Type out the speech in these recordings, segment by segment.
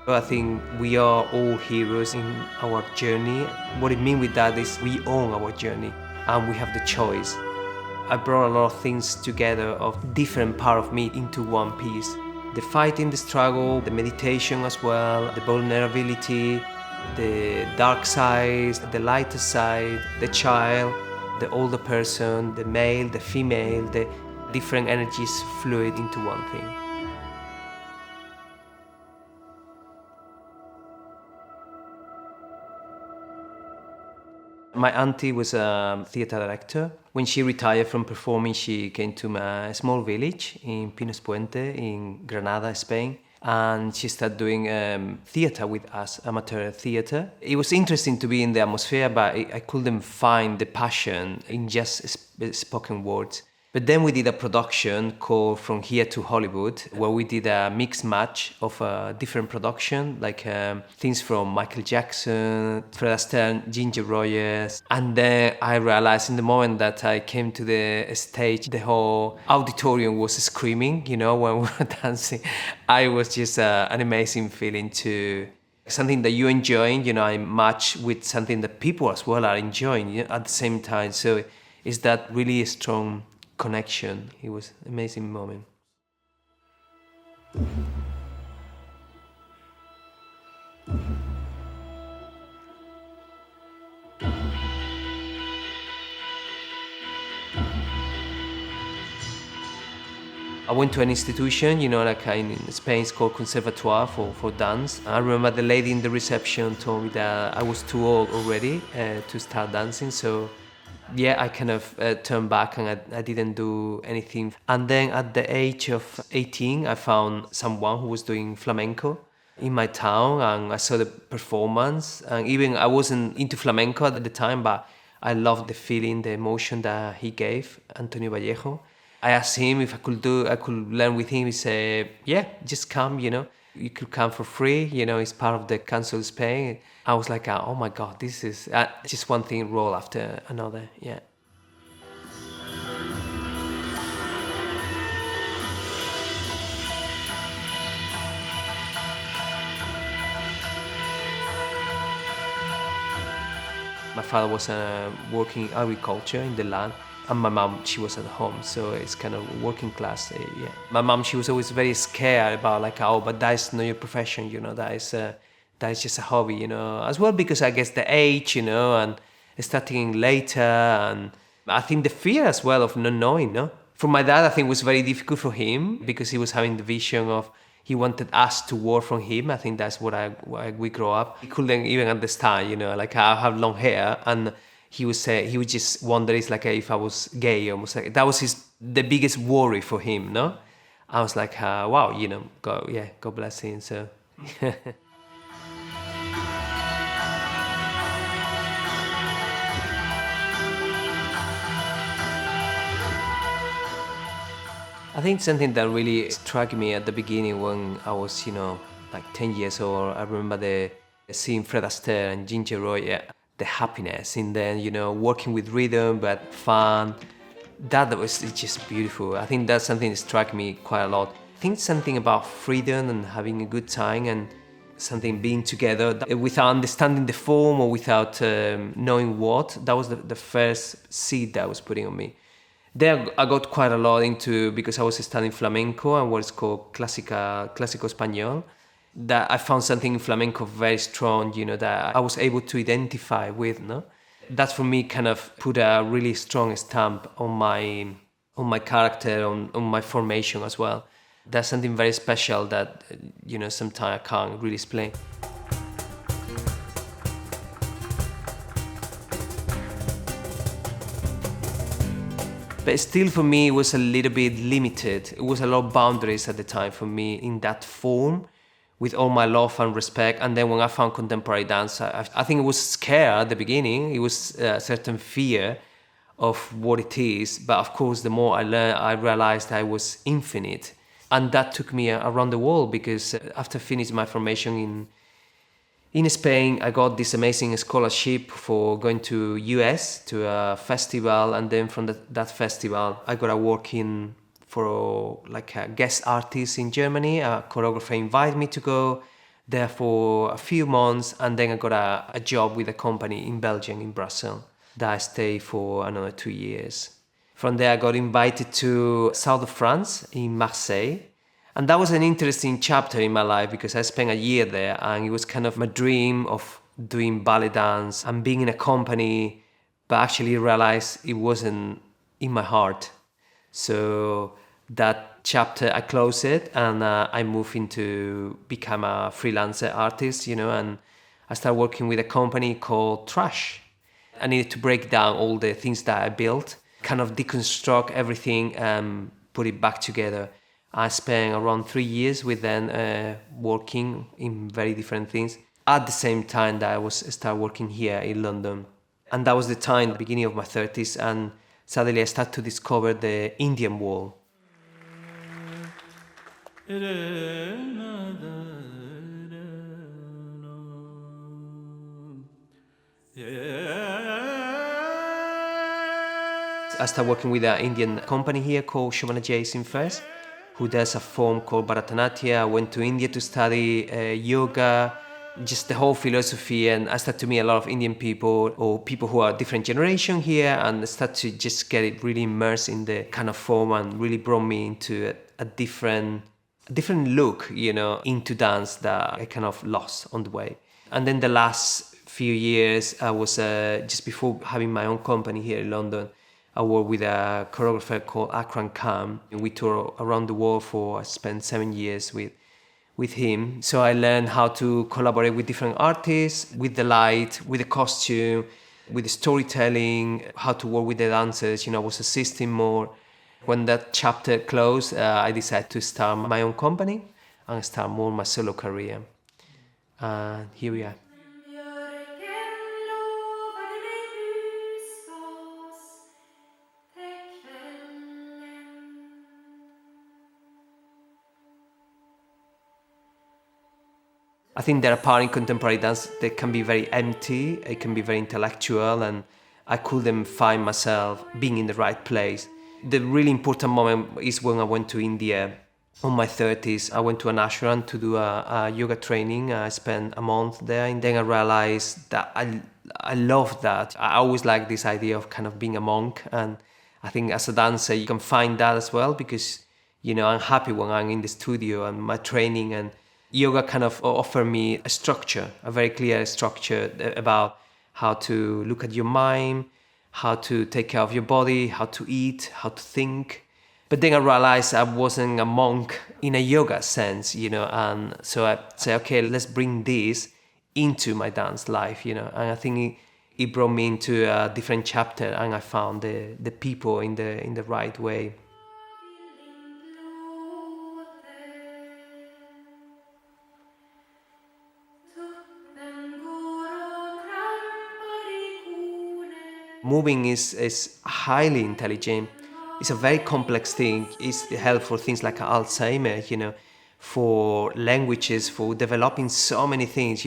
I think we are all heroes in our journey. What it means with that is we own our journey and we have the choice. I brought a lot of things together of different part of me into one piece. The fighting, the struggle, the meditation as well, the vulnerability, the dark side, the lighter side, the child, the older person, the male, the female, the different energies fluid into one thing. My auntie was a theater director. When she retired from performing, she came to my small village in Pinos Puente in Granada, Spain. And she started doing theater with us, amateur theater. It was interesting to be in the atmosphere, but I couldn't find the passion in just spoken words. But then we did a production called From Here to Hollywood, where we did a mixed match of a different production, like things from Michael Jackson, Fred Astaire, Ginger Rogers. And then I realized in the moment that I came to the stage, the whole auditorium was screaming, you know, when we were dancing. I was just an amazing feeling to something that you're enjoying, you know, I match with something that people as well are enjoying, you know, at the same time. So it's that really strong connection. It was an amazing moment. I went to an institution, you know, like in Spain it's called Conservatoire for dance. I remember the lady in the reception told me that I was too old already to start dancing, so yeah, I kind of turned back and I didn't do anything. And then at the age of 18, I found someone who was doing flamenco in my town, and I saw the performance. And even I wasn't into flamenco at the time, but I loved the feeling, the emotion that he gave, Antonio Vallejo. I asked him if I could learn with him. He said, yeah, just come, you know. You could come for free, you know, it's part of the Council of Spain. I was like, oh my God, this is just one thing roll after another, yeah. My father was working agriculture in the land, and my mom, she was at home, so it's kind of working class, yeah. My mom, she was always very scared about like, oh, but that is not your profession, you know, that is just a hobby, you know, as well because I guess the age, you know, and starting later, and I think the fear as well of not knowing, no? For my dad, I think it was very difficult for him because he was having the vision of he wanted us to work from him. I think that's what we grow up. He couldn't even understand, you know, like I have long hair, and he would say, he would just wonder, it's like if I was gay, almost like that was the biggest worry for him, no? I was like, wow, you know, God bless him. So. I think something that really struck me at the beginning when I was, you know, like 10 years old, I remember seeing Fred Astaire and Ginger Rogers, the happiness in them, you know, working with rhythm, but fun. It's just beautiful. I think that's something that struck me quite a lot. I think something about freedom and having a good time and something being together without understanding the form or without knowing what. That was the first seed that was putting on me. There I got quite a lot into, because I was studying flamenco and what's called clásico español, that I found something in flamenco very strong, you know, that I was able to identify with, no? That for me kind of put a really strong stamp on my character, on my formation as well. That's something very special that, you know, sometimes I can't really explain. But still for me, it was a little bit limited. It was a lot of boundaries at the time for me in that form, with all my love and respect. And then when I found contemporary dance, I think it was scare at the beginning. It was a certain fear of what it is. But of course, the more I learned, I realized I was infinite. And that took me around the world, because after finishing my formation in Spain, I got this amazing scholarship for going to US to a festival, and then from that festival, I got a working for like a guest artist in Germany. A choreographer invited me to go. there for a few months, and then I got a job with a company in Belgium, in Brussels, that I stayed for another 2 years. From there, I got invited to south of France, in Marseille. And that was an interesting chapter in my life because I spent a year there, and it was kind of my dream of doing ballet dance and being in a company, but actually realized it wasn't in my heart. So that chapter, I closed it, and I moved into become a freelancer artist, and I started working with a company called T.R.A.S.H. I needed to break down all the things that I built, kind of deconstruct everything and put it back together. I spent around 3 years with them working in very different things at the same time that I started working here in London. And that was the time, the beginning of my 30s, and suddenly I started to discover the Indian world. I started working with an Indian company here called Shobana Jeyasingh first, who does a form called Bharatanatyam. I went to India to study yoga, just the whole philosophy, and I started to meet a lot of Indian people or people who are different generation here, and I started to just get it really immersed in the kind of form, and really brought me into a different look, into dance that I kind of lost on the way. And then the last few years, I was just before having my own company here in London, I worked with a choreographer called Akram Khan. We toured around the world I spent 7 years with him. So I learned how to collaborate with different artists, with the light, with the costume, with the storytelling, how to work with the dancers. I was assisting more. When that chapter closed, I decided to start my own company and start more my solo career. And here we are. I think there are parts in contemporary dance that can be very empty, it can be very intellectual, and I couldn't find myself being in the right place. The really important moment is when I went to India on my 30s. I went to an ashram to do a yoga training. I spent a month there, and then I realized that I love that. I always liked this idea of kind of being a monk, and I think as a dancer you can find that as well, because I'm happy when I'm in the studio and my training, and yoga kind of offered me a structure, a very clear structure about how to look at your mind, how to take care of your body, how to eat, how to think. But then I realized I wasn't a monk in a yoga sense, and so I said, okay, let's bring this into my dance life, and I think it brought me into a different chapter, and I found the people in the right way. Moving is highly intelligent. It's a very complex thing. It's helpful for things like Alzheimer, for languages, for developing so many things,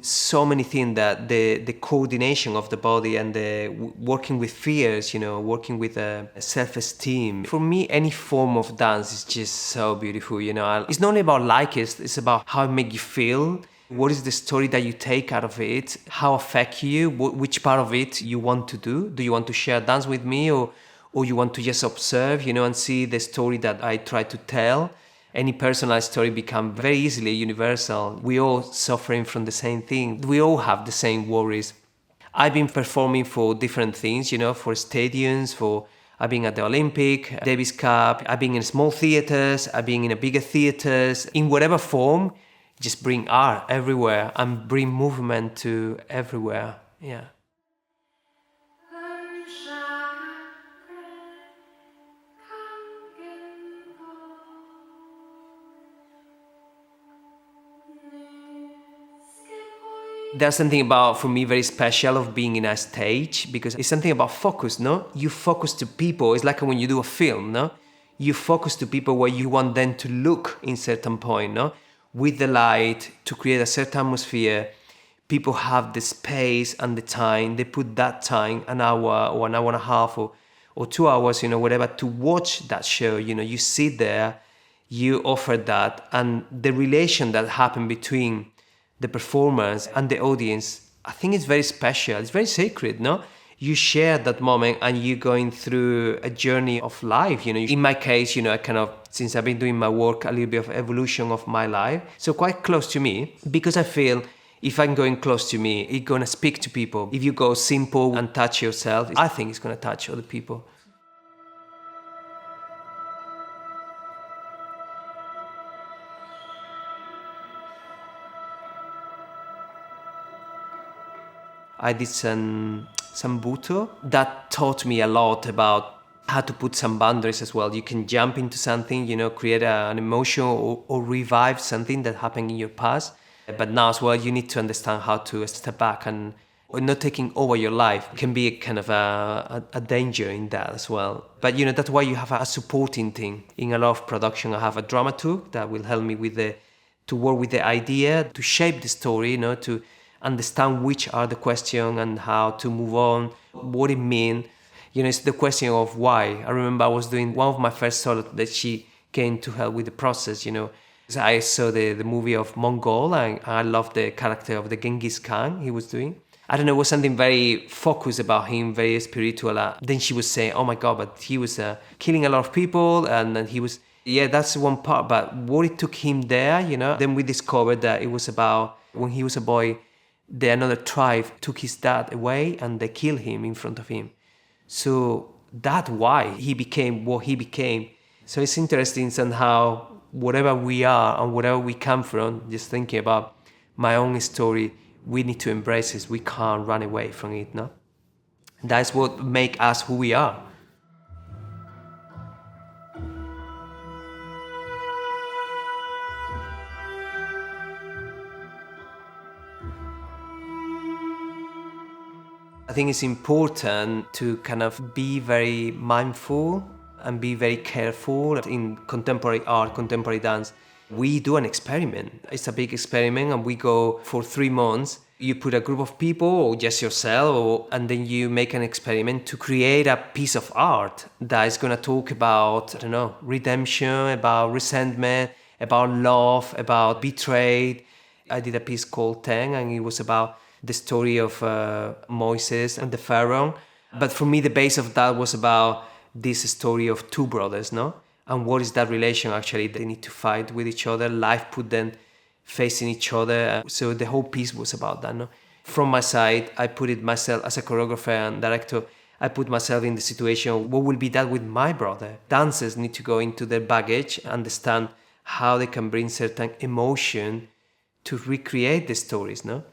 so many things that the coordination of the body and the working with fears, working with self-esteem. For me, any form of dance is just so beautiful, It's not only about it's about how it makes you feel. What is the story that you take out of it? How affect you? Which part of it you want to do? Do you want to share dance with me, or you want to just observe, and see the story that I try to tell? Any personal story become very easily universal. We all suffering from the same thing. We all have the same worries. I've been performing for different things, for stadiums, I've been at the Olympic, Davis Cup, I've been in small theaters, I've been in a bigger theaters, in whatever form. Just bring art everywhere and bring movement to everywhere. Yeah. There's something about, for me, very special of being in a stage, because it's something about focus, no? You focus to people. It's like when you do a film, no? You focus to people where you want them to look in certain point, no? With the light to create a certain atmosphere. People have the space and the time. They put that time, an hour or an hour and a half or 2 hours, whatever, to watch that show. You sit there, you offer that, and the relation that happened between the performance and the audience, I think it's very special. It's very sacred, no? You share that moment and you're going through a journey of life, In my case, I kind of, since I've been doing my work, a little bit of evolution of my life. So quite close to me, because I feel if I'm going close to me, it's going to speak to people. If you go simple and touch yourself, I think it's going to touch other people. I did some Butoh that taught me a lot about how to put some boundaries as well. You can jump into something, create an emotion or revive something that happened in your past. But now as well, you need to understand how to step back and not taking over your life can be kind of a danger in that as well. But that's why you have a supporting thing. In a lot of production, I have a dramaturg that will help me to work with the idea, to shape the story, to understand which are the questions and how to move on, what it means. It's the question of why. I remember I was doing one of my first solo that she came to help with the process, I saw the movie of Mongol and I loved the character of the Genghis Khan he was doing. I don't know, it was something very focused about him, very spiritual. Then she was saying, oh my God, but he was killing a lot of people and then he was, yeah, that's one part. But what it took him there, then we discovered that it was about when he was a boy, another tribe took his dad away and they killed him in front of him. So that's why he became what he became. So it's interesting somehow, whatever we are and whatever we come from, just thinking about my own story, we need to embrace it. We can't run away from it, no? That's what makes us who we are. I think it's important to kind of be very mindful and be very careful. In contemporary art, contemporary dance, we do an experiment. It's a big experiment and we go for 3 months. You put a group of people or just yourself and then you make an experiment to create a piece of art that is going to talk about, redemption, about resentment, about love, about betrayed. I did a piece called 10 and it was about the story of Moses and the Pharaoh. But for me, the base of that was about this story of two brothers, no? And what is that relation actually? They need to fight with each other. Life put them facing each other. So the whole piece was about that, no? From my side, I put it myself as a choreographer and director. I put myself in the situation, what will be that with my brother? Dancers need to go into their baggage, understand how they can bring certain emotion to recreate the stories, no?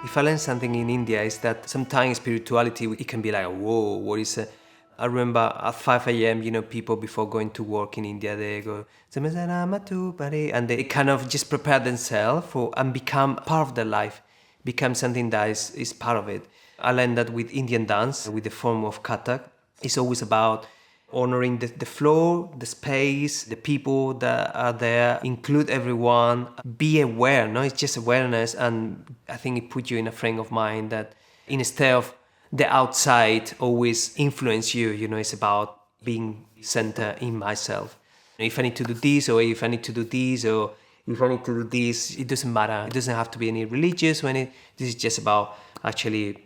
If I learn something in India is that sometimes spirituality, it can be like, whoa, what is it? I remember at 5 a.m., people before going to work in India, they go, and they kind of just prepare themselves and become part of their life, become something that is part of it. I learned that with Indian dance, with the form of Kathak, it's always about honoring the floor, the space, the people that are there, include everyone, be aware, no? It's just awareness, and I think it puts you in a frame of mind that instead of the outside always influence you, it's about being centered in myself. If I need to do this, or if I need to do this, or if I need to do this, it doesn't matter. It doesn't have to be any religious this is just about actually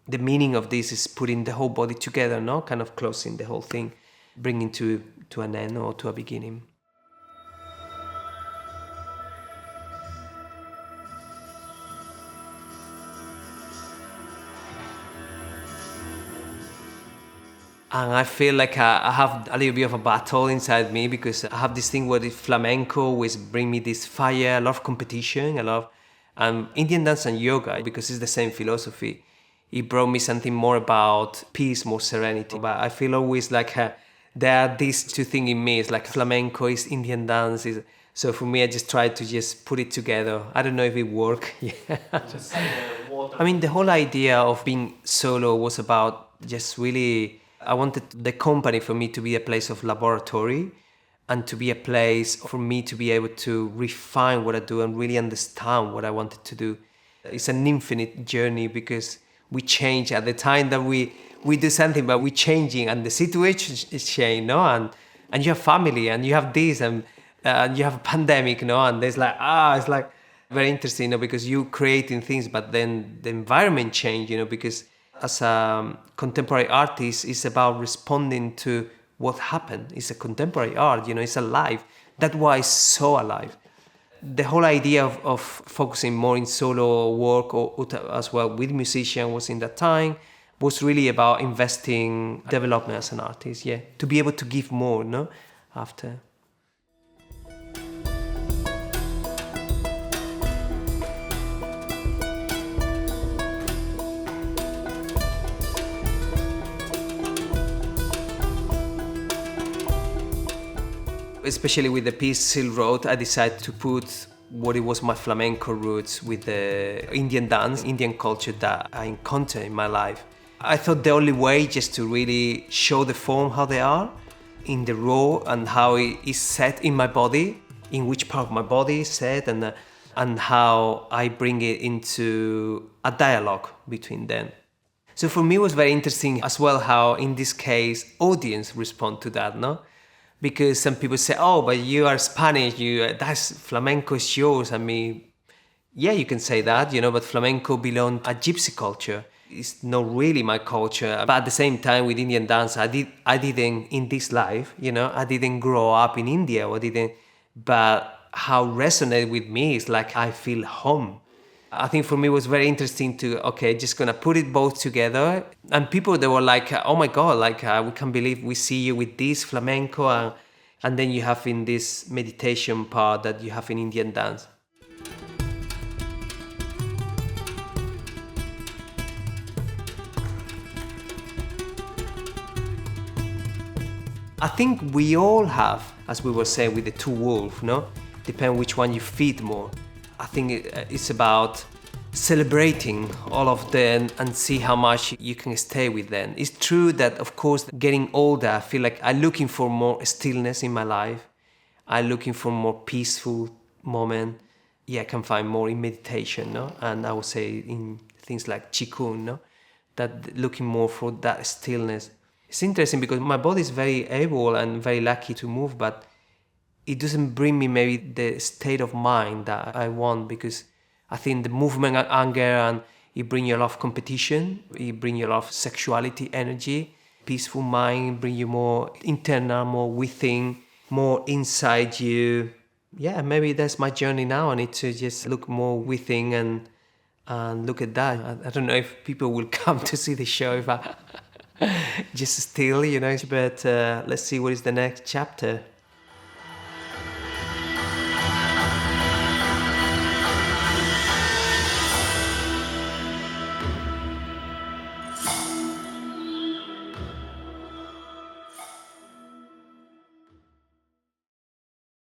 the meaning of this is putting the whole body together, no? Kind of closing the whole thing, bringing to an end or to a beginning. And I feel like I have a little bit of a battle inside me because I have this thing where the flamenco always bring me this fire, a lot of competition, Indian dance and yoga, because it's the same philosophy. It brought me something more about peace, more serenity. But I feel always like there are these two things in me. It's like flamenco is Indian dance. So for me, I just try to just put it together. I don't know if it worked. Yeah. I mean, the whole idea of being solo was about just really, I wanted the company for me to be a place of laboratory and to be a place for me to be able to refine what I do and really understand what I wanted to do. It's an infinite journey because we change at the time that we do something, but we're changing and the situation is changing, no? And you have family and you have this and you have a pandemic, no? And there's like, it's like very interesting, because you creating things, but then the environment change, because as a contemporary artist, it's about responding to what happened. It's a contemporary art, it's alive. That's why it's so alive. The whole idea of focusing more in solo work or as well with musicians was in that time was really about investing development as an artist, to be able to give more, no, after. Especially with the piece Silk Road, I decided to put what it was my flamenco roots with the Indian dance, Indian culture that I encountered in my life. I thought the only way just to really show the form how they are in the raw and how it is set in my body, in which part of my body is set, and how I bring it into a dialogue between them. So for me it was very interesting as well how in this case audience respond to that, no? Because some people say, oh, but you are Spanish, that's flamenco is yours. I mean, yeah, you can say that, but flamenco belongs to a gypsy culture. It's not really my culture. But at the same time with Indian dance, I didn't in this life, I didn't grow up in India but how resonate with me is like I feel home. I think for me it was very interesting to, just gonna put it both together. And people, they were like, oh my God, we can't believe we see you with this flamenco. And then you have in this meditation part that you have in Indian dance. I think we all have, as we were saying with the two wolves, no? Depend which one you feed more. I think it's about celebrating all of them and see how much you can stay with them. It's true that, of course, getting older, I feel like I'm looking for more stillness in my life. I'm looking for more peaceful moment. I can find more in meditation, no? And I would say in things like Qigong, no? That looking more for that stillness. It's interesting because my body is very able and very lucky to move, but it doesn't bring me maybe the state of mind that I want, because I think the movement and anger, and it brings you a lot of competition, it brings you a lot of sexuality, energy, peaceful mind, bring you more internal, more within, more inside you. Maybe that's my journey now. I need to just look more within and look at that. I don't know if people will come to see the show if I just still, but let's see what is the next chapter.